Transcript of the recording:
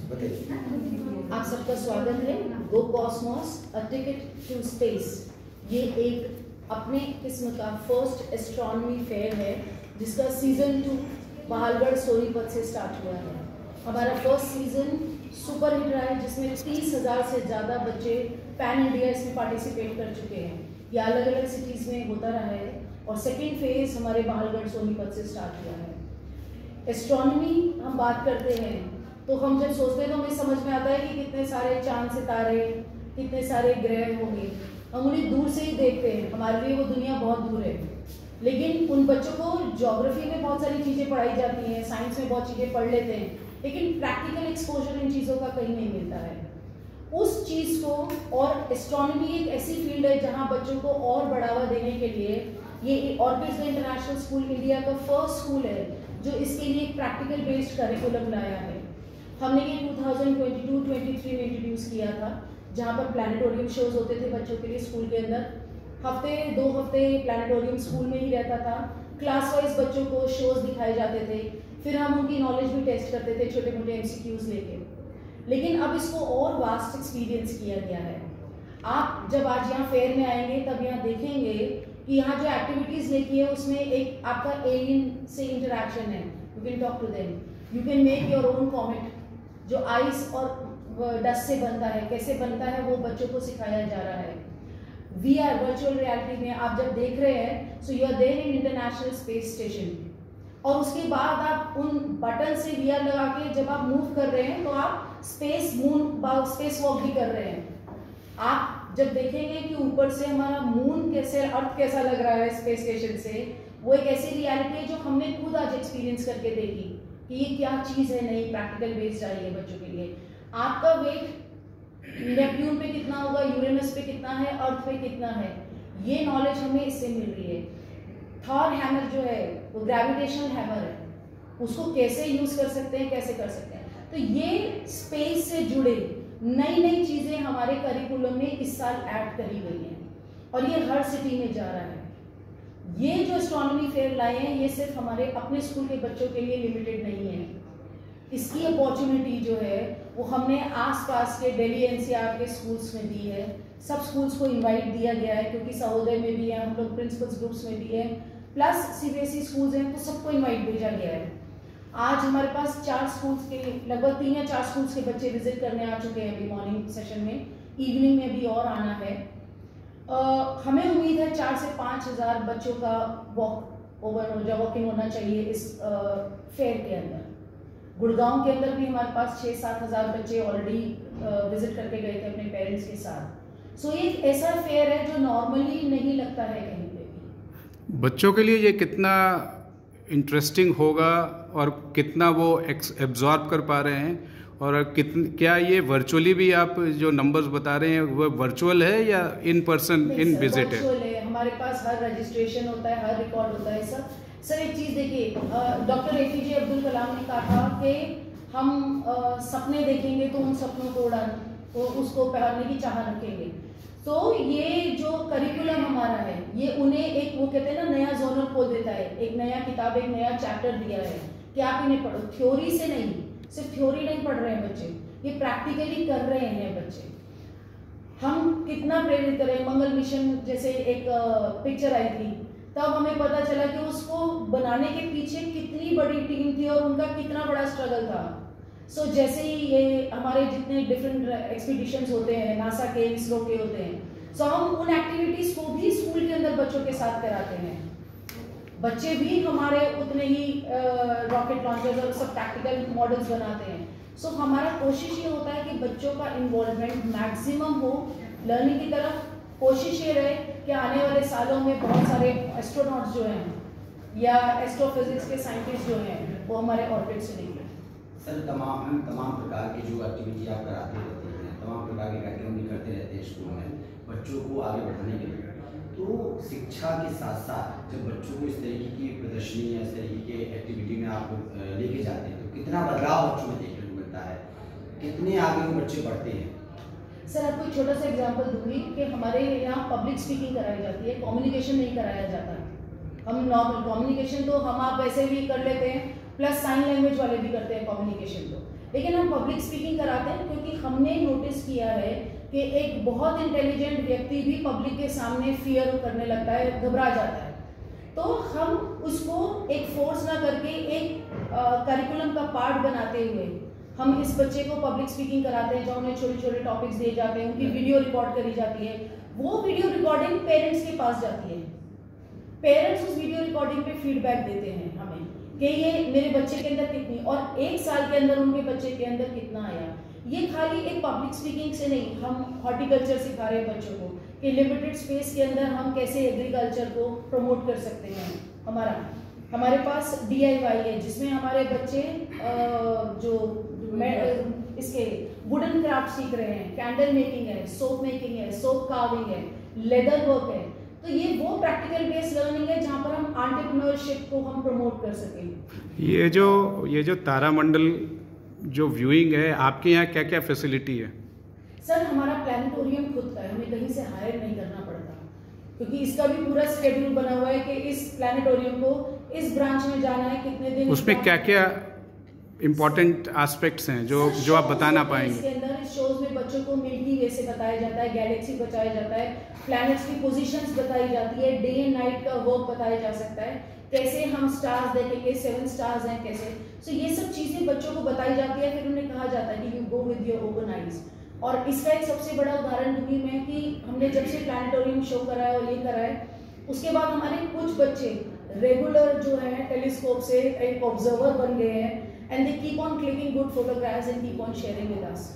बताइए। आप सबका स्वागत है। Go cosmos a ticket to space, ये एक अपने किस्म का फर्स्ट एस्ट्रोनॉमी फेयर है जिसका सीजन 2 बहालगढ़ सोनीपत से स्टार्ट हुआ है। हमारा फर्स्ट सीजन सुपर हिट रहा है जिसमें 30,000 से ज़्यादा बच्चे पैन इंडिया इसमें पार्टिसिपेट कर चुके हैं। ये अलग अलग सिटीज़ में होता रहा है और सेकेंड फेज हमारे बहालगढ़ सोनीपत से स्टार्ट हुआ है। एस्ट्रोनॉमी हम बात करते हैं तो हम जब सोचते हैं तो हमें समझ में आता है कि कितने सारे चांद सितारे, कितने सारे ग्रह होंगे। हम उन्हें दूर से ही देखते हैं, हमारे लिए वो दुनिया बहुत दूर है। लेकिन उन बच्चों को ज्योग्राफी में बहुत सारी चीज़ें पढ़ाई जाती हैं, साइंस में बहुत चीज़ें पढ़ लेते हैं, लेकिन प्रैक्टिकल एक्सपोजर इन चीज़ों का कहीं नहीं मिलता है उस चीज़ को। और एस्ट्रोनॉमी एक ऐसी फील्ड है जहाँ बच्चों को और बढ़ावा देने के लिए ये ऑर्किड्स इंटरनेशनल स्कूल इंडिया का फर्स्ट स्कूल है जो इसके लिए एक प्रैक्टिकल बेस्ड करिकुलम लाया है। हमने ये 2022-23 में इंट्रोड्यूस किया था जहाँ पर प्लानिटोरियम शोज होते थे बच्चों के लिए स्कूल के अंदर। 2 हफ्ते प्लानिटोरियम स्कूल में ही रहता था। क्लास वाइज बच्चों को शोज दिखाए जाते थे, फिर हम उनकी नॉलेज भी टेस्ट करते थे छोटे मोटे MCQs लेके। लेकिन अब इसको और वास्ट एक्सपीरियंस किया गया है। आप जब आज यहाँ फेयर में आएंगे तब यहाँ देखेंगे कि यहाँ जो एक्टिविटीज़ लेकी है उसमें एक आपका एलियन से इंटरेक्शन है। You can talk to them, you can make your own comet जो आइस और डस्ट से बनता है, कैसे बनता है वो बच्चों को सिखाया जा रहा है। VR वर्चुअल रियलिटी में आप जब देख रहे हैं so you are there in international space station, और उसके बाद आप उन बटन से VR लगा के जब आप मूव कर रहे हैं तो आप स्पेस वॉक भी कर रहे हैं। आप जब देखेंगे कि ऊपर से हमारा मून कैसे, अर्थ कैसा लग रहा है स्पेस स्टेशन से, वो एक ऐसी रियलिटी है जो हमने खुद आज एक्सपीरियंस करके देखी कि ये क्या चीज़ है, नई प्रैक्टिकल बेस्ड आई है बच्चों के लिए। आपका वेट नेपट्यून पे कितना होगा, यूरेनस पे कितना है, अर्थ पे कितना है, ये नॉलेज हमें इससे मिल रही है। थॉर हैमर जो है वो ग्रेविटेशनल हैमर है, उसको कैसे यूज कर सकते हैं, कैसे कर सकते हैं। तो ये स्पेस से जुड़े नई चीजें हमारे करिकुलम में इस साल ऐड करी गई हैं और ये हर सिटी में जा रहा है। ये जो एस्ट्रोनॉमी फेयर लाए हैं ये सिर्फ हमारे अपने स्कूल के बच्चों के लिए लिमिटेड नहीं है। इसकी अपॉर्चुनिटी जो है वो हमने आसपास के दिल्ली NCR के स्कूल्स में दी है। सब स्कूल्स को इनवाइट दिया गया है क्योंकि सहोदय में भी है, हम लोग प्रिंसिपल्स ग्रुप्स में भी है, प्लस CBSE स्कूल्स हैं, तो सबको इन्वाइट भेजा गया है। आज हमारे पास 4 स्कूल्स के लगभग 3 या 4 स्कूल्स के बच्चे विजिट करने आ चुके हैं अभी मॉर्निंग सेशन में, इवनिंग में भी और आना है। हमें उम्मीद है 4 से 5 हज़ार बच्चों का वॉकिंग होना चाहिए इस फेयर के अंदर। गुड़गांव के अंदर भी हमारे पास 6-7 हज़ार बच्चे ऑलरेडी विजिट करके गए थे अपने पेरेंट्स के साथ। सो ये एक ऐसा फेयर है जो नॉर्मली नहीं लगता है कहीं पे भी। बच्चों के लिए ये कितना इंटरेस्टिंग होगा और कितना वो एब्जॉर्ब कर पा रहे हैं, और क्या ये वर्चुअली भी आप जो नंबर्स बता रहे हैं वो वर्चुअल है या इन पर्सन इन विजिट है? हमारे पास हर रजिस्ट्रेशन होता है, हर रिकॉर्ड होता है सर। एक चीज़ देखिए, डॉक्टर APJ अब्दुल कलाम ने कहा था कि हम सपने देखेंगे तो उन सपनों को तो उसको पहनने की चाह रखेंगे। तो ये जो करिकुलम हमारा है ये उन्हें एक वो कहते हैं ना नया जोनर खोल देता है, एक नया किताब, एक नया चैप्टर दिया है कि आप इन्हें पढ़ो। थ्योरी से नहीं, सिर्फ थ्योरी नहीं पढ़ रहे हैं बच्चे, ये प्रैक्टिकली कर रहे हैं बच्चे। हम कितना प्रेरित करें। मंगल मिशन जैसे एक पिक्चर आई थी तब हमें पता चला कि उसको बनाने के पीछे कितनी बड़ी टीम थी और उनका कितना बड़ा स्ट्रगल था। सो जैसे ही ये हमारे जितने डिफरेंट एक्सपीडिशंस होते हैं, नासा के, इसरो के होते हैं, सो हम उन एक्टिविटीज को भी स्कूल के अंदर बच्चों के साथ कराते हैं। बच्चे भी हमारे उतने ही रॉकेट लॉन्चर्स और सब प्रैक्टिकल मॉडल्स बनाते हैं। सो हमारा कोशिश ये होता है कि बच्चों का इन्वॉल्वमेंट मैक्सिमम हो लर्निंग की तरफ। कोशिश ये रहे कि आने वाले सालों में बहुत सारे एस्ट्रोनॉट्स जो हैं या एस्ट्रोफिजिक्स के साइंटिस्ट जो हैं वो हमारे ऑर्बिट से निकले। सर तमाम प्रकार की जो एक्टिविटी आप कराते रहते हैं, तमाम प्रकार के कार्यक्रम भी करते रहते हैं स्कूल में बच्चों को आगे बढ़ाने के लिए, तो शिक्षा के साथ साथ जब बच्चों को इस तरीके की प्रदर्शनी या इस तरीके के एक्टिविटी में आप लेके जाते हैं तो कितना बदलाव बच्चों में देखने को मिलता है, कितने आगे वो बच्चे बढ़ते हैं? सर आपको एक छोटा सा एग्जांपल दूंगी कि हमारे यहाँ पब्लिक स्पीकिंग कराई जाती है, कम्युनिकेशन नहीं कराया जाता। हम नॉर्मल कम्युनिकेशन तो हम आप वैसे भी कर लेते हैं, प्लस साइन लैंग्वेज वाले भी करते हैं कम्युनिकेशन। तो लेकिन हम पब्लिक स्पीकिंग कराते हैं क्योंकि हमने नोटिस किया है कि एक बहुत इंटेलिजेंट व्यक्ति भी पब्लिक के सामने फियर करने लगता है, घबरा जाता है। तो हम उसको एक फोर्स ना करके एक करिकुलम का पार्ट बनाते हुए हम इस बच्चे को पब्लिक स्पीकिंग कराते हैं, जहाँ उन्हें छोटे छोटे टॉपिक्स दिए जाते हैं, उनकी वीडियो रिकॉर्ड करी जाती है। वो वीडियो रिकॉर्डिंग पेरेंट्स के पास जाती है, पेरेंट्स उस वीडियो रिकॉर्डिंग पे फीडबैक देते हैं हमें कि ये मेरे बच्चे के अंदर कितनी, और एक साल के अंदर उनके बच्चे के अंदर कितना आया। ये खाली एक पब्लिक स्पीकिंग से नहीं, हम हॉर्टिकल्चर सिखा रहे हैं बच्चों को कि लिमिटेड स्पेस के अंदर हम कैसे एग्रीकल्चर को प्रमोट कर सकते हैं। हमारे पास DIY है जिसमें हमारे बच्चे जो इसके वुडन क्राफ्ट सीख रहे हैं, कैंडल मेकिंग है, सोप मेकिंग है, सोप कार्विंग है, लेदर वर्क है। तो ये वो प्रैक्टिकल बेस्ड लर्निंग है जहाँ पर हम एंटरप्रेन्योरशिप को हम प्रमोट कर सकें। ये जो तारामंडल जो व्यूइंग है, आपके यहाँ क्या क्या फैसिलिटी है? सर हमारा प्लानिटोरियम खुद का है, हमें कहीं से हायर नहीं करना पड़ता, क्योंकि इसका भी पूरा स्केड्यूल बना हुआ है कि इस प्लानिटोरियम को इस ब्रांच में जाना है, कितने दिन। उसमें क्या क्या इम्पोर्टेंट एस्पेक्ट्स हैं जो आप बताना पाएंगे? इसके अंदर इस शोज में बच्चों को मिल्की वे से बताया जाता है, गैलेक्सी बताया जाता है, प्लैनेट्स की पोजीशंस बताई जाती है, डे एंड नाइट का वर्क बताया जा सकता है, कैसे हम स्टार्स देखेंगे, 7 स्टार्स हैं कैसे। सो ये सब चीजें बच्चों को बताई जाती है, फिर उन्हें कहा जाता है कि you go with your open eyes. और इसका एक सबसे बड़ा उदाहरण दूंगी मैं कि हमने जब से प्लानिटोरियम शो करा है और ये करा है, उसके बाद हमारे कुछ बच्चे रेगुलर जो है टेलीस्कोप से एक ऑब्जर्वर बन गए हैं, and they keep on clicking good photographs and keep on sharing with us.